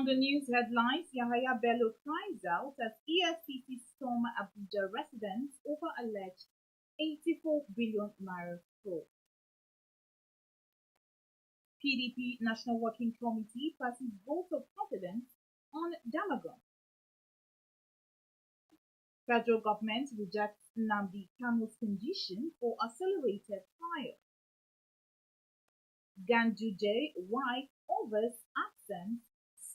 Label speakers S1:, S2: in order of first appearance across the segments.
S1: From the news headlines, Yahaya Bello cries out as EFCC storm Abuja residents over alleged 84 billion naira fraud. PDP National Working Committee passes vote of confidence on Damagun. Federal government rejects Nnamdi Kanu's condition for accelerated trial. Ganduje wife overs absence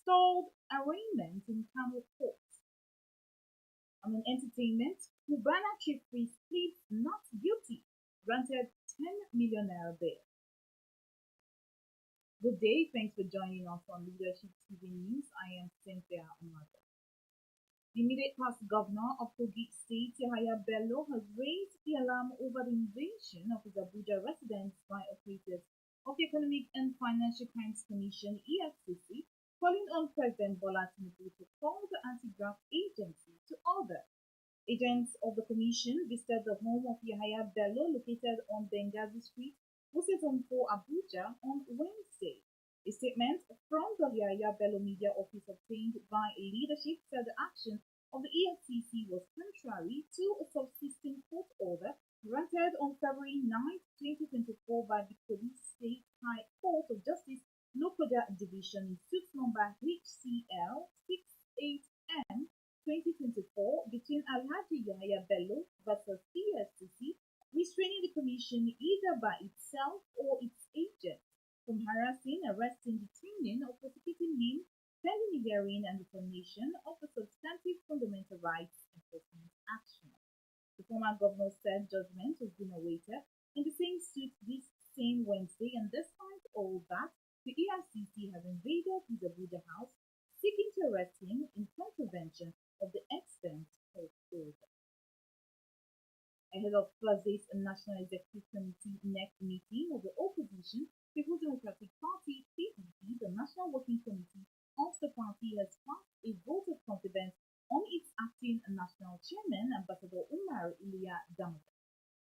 S1: stalled arraignment in Kano court. On an entertainment, Cubana Chief Priest pleads not guilty, granted 10 million naira bail. Good day, thanks for joining us on Leadership TV News. I am Cynthia Umaga. The immediate past governor of Kogi State, Yahaya Bello, has raised the alarm over the invasion of his Abuja residence by operators of the Economic and Financial Crimes Commission (EFCC), calling on President Bola Tinubu to call the anti-graft agency to order. Agents of the commission visited the home of Yahaya Bello, located on Benghazi Street, Wuseton 4, Abuja, on Wednesday. A statement from the Yahaya Bello Media Office obtained by leadership said the action of the EFCC was contrary to a subsisting court order granted on February 9, 2024 by the Kogi State High Court of Justice, Lokoja Division, suit number HCL 68M 2024 between Alhaji Yahaya Bello versus EFCC, restraining the commission either by itself or its agent from harassing, arresting, detaining, or prosecuting him pending the hearing and determination of the substantive fundamental rights enforcement action. The former governor said judgment was being awaited in the same suit this same Wednesday, and despite all that, the EFCC has invaded his Abuja house, seeking to arrest him in contravention of the extant court order. Ahead of Thursday's National Executive Committee next meeting of the opposition, People's Democratic Party (PDP), the National Working Committee of the party has passed a vote of confidence on its acting national chairman, Ambassador Umar Iliya Damagun.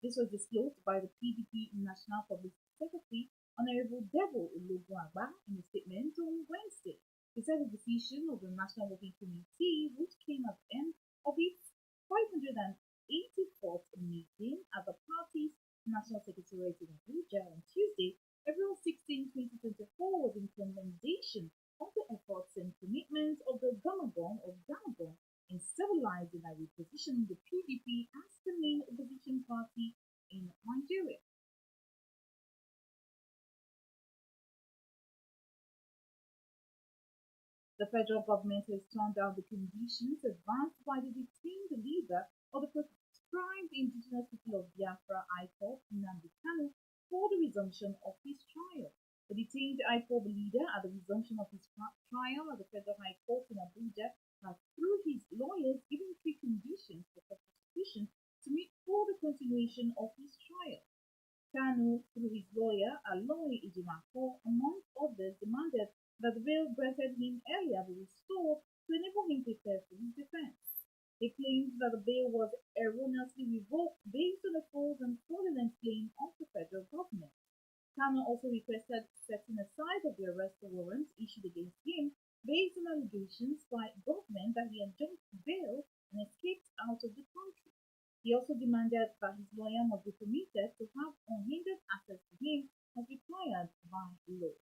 S1: This was disclosed by the PDP National Publicity Secretary, Honorable Debo Ologunagba, in a statement on Wednesday. He said the decision of the National Working Committee, which came at the end of its 584th meeting at the party's National Secretariat in Abuja on Tuesday, April 16, 2024, was in commendation of the efforts and commitment of the Damagun in stabilizing and repositioning the PDP as the main opposition party in Nigeria. The federal government has turned down the conditions advanced by the detained leader of the proscribed indigenous people of Biafra, IPOB, Nnamdi Kanu, for the resumption of his trial. The detained IPOB leader at the resumption of his trial at the Federal High Court in Abuja has, through his lawyers, given three conditions for prosecution to meet for the continuation of his trial. Kanu, through his lawyer, Aloy Ejimako, among others, demanded that the bail granted him earlier be restored to enable him to prepare for his defense. They claimed that the bail was erroneously revoked based on a false and fraudulent claim of the federal government. Kanu also requested setting aside of the arrest warrant issued against him based on allegations by government that he had jumped bail and escaped out of the country. He also demanded that his lawyer must be permitted to have unhindered access to him as required by law.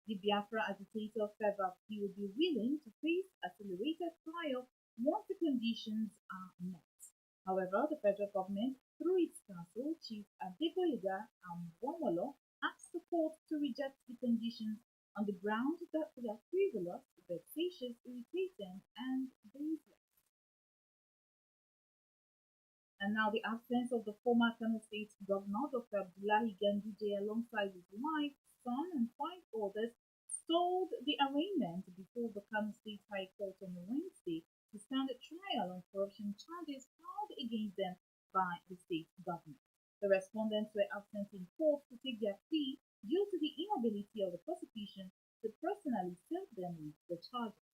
S1: The Biafra agitator said that he would be willing to face accelerated trial once the conditions are met. However, the federal government, through its counsel, Chief Adeboyega Amwomolo, asked the court to reject the conditions on the ground that they are frivolous, vexatious, irritating, and baseless. And now the absence of the former Kano State Governor, Dr. Abdullahi Ganduje, alongside his wife, son, and 5 others, stalled the arraignment before the Kano State High Court on Wednesday to stand a trial on corruption charges filed against them by the state government. The respondents were absent in court to take their plea due to the inability of the prosecution to personally serve them with the charges.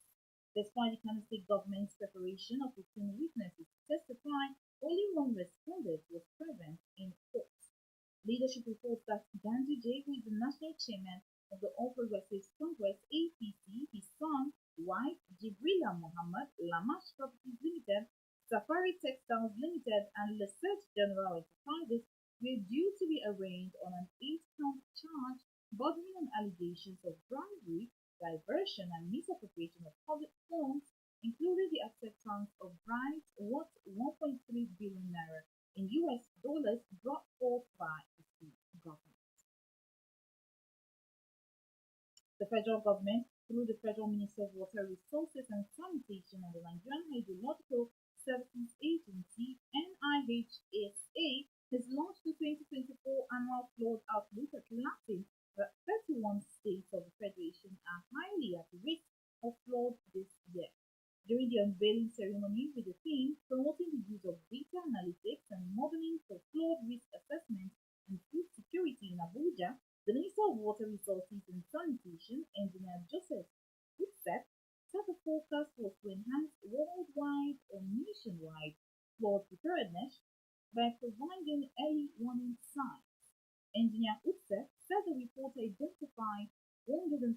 S1: Despite the Kano State government's preparation of 15 witnesses to testify, only one respondent was present in court. Leadership reports that Ganduje, who is the national chairman of the All Progressives Congress (APC), his son, wife, Jibrila Mohammed, Lamash Properties Limited, Safari Textiles Limited, and Research General Enterprises were due to be arraigned on an eight-count charge bordering on allegations of bribery, diversion, and misappropriation of public funds, including the acceptance of bribes worth 1.3 billion naira in US dollars brought forth by the state government. The federal government, through the Federal Ministry of Water Resources and Sanitation and the Nigerian Hydrological Services Agency (NIHSA), has launched the 2024 Annual Flood Outlook, highlighting that 31 states of the Federation are highly at risk of flood this year. During the unveiling ceremony with the theme promoting the use of data analytics and modeling for flood risk assessment and food security in Abuja, the Minister of Water Resources and Sanitation, Engineer Joseph Whitset, said the focus was to enhance worldwide or nationwide flood preparedness by providing early warning signs. Engineer Whitset said the report identified 148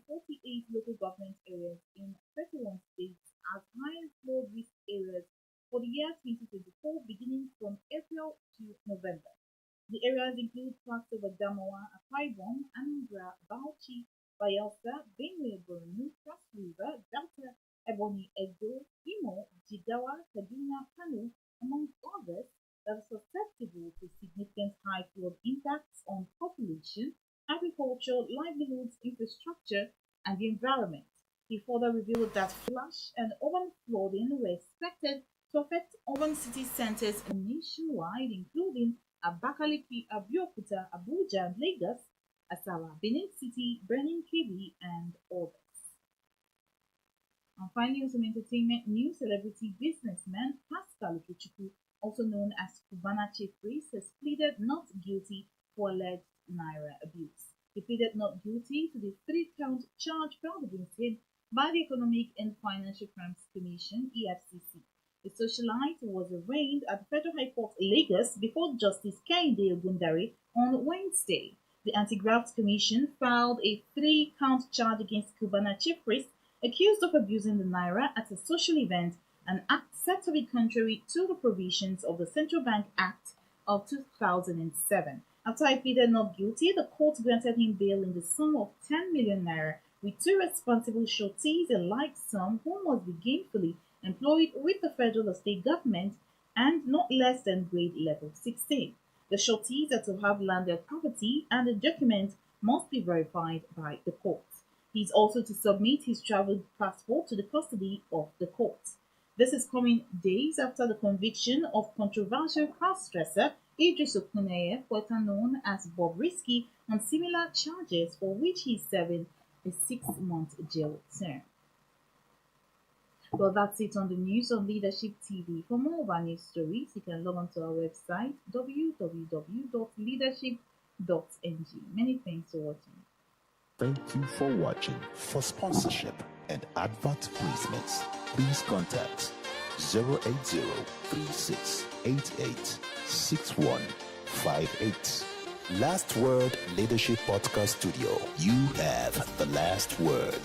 S1: local government areas in 31 states as high flood risk areas for the year 2024, beginning from April to November. The areas include parts of Adamawa, Akwa Ibom, Anambra, Bauchi, Bayelsa, Benue, Borno, Cross River, Delta, Ebonyi, Edo, Imo, Jigawa, Kaduna, Kano, among others, that are susceptible to significant high flood impacts on population, agriculture, livelihoods, infrastructure, and the environment. He further revealed that flash and urban flooding were expected to affect urban city centers nationwide, including Abakaliki, Abeokuta, Abuja, and Lagos, Asaba, Benin City, Benin Kebbi, and others. And finally, some entertainment news. Celebrity businessman Pascal Ikechukwu, also known as Cubana Chief Priest, has pleaded not guilty for alleged naira abuse. He pleaded not guilty to the three-count charge filed against him by the Economic and Financial Crimes Commission (EFCC). The socialite was arraigned at the Federal High Court, Lagos, before Justice Kehinde Ogundare on Wednesday. The Anti-Graft Commission filed a three-count charge against Cubana Chief Priest, accused of abusing the naira at a social event, an act said to be contrary to the provisions of the Central Bank Act of 2007. After he pleaded not guilty, the court granted him bail in the sum of 10 million naira, with two responsible sureties a like sum who must be gainfully employed with the federal or state government and not less than grade level 16. The sureties are to have landed property and the document must be verified by the court. He is also to submit his travel passport to the custody of the court. This is coming days after the conviction of controversial cross-dresser Idris Okuneye, better known as Bob Risky, on similar charges for which he is serving a 6-month jail term. Well, that's it on the news on Leadership TV. For more of our news stories, you can log on to our website www.leadership.ng. Many thanks for watching.
S2: Thank you for watching. For sponsorship and advert placements, please contact 080-3688-6158. Last Word Leadership Podcast Studio. You have the last word.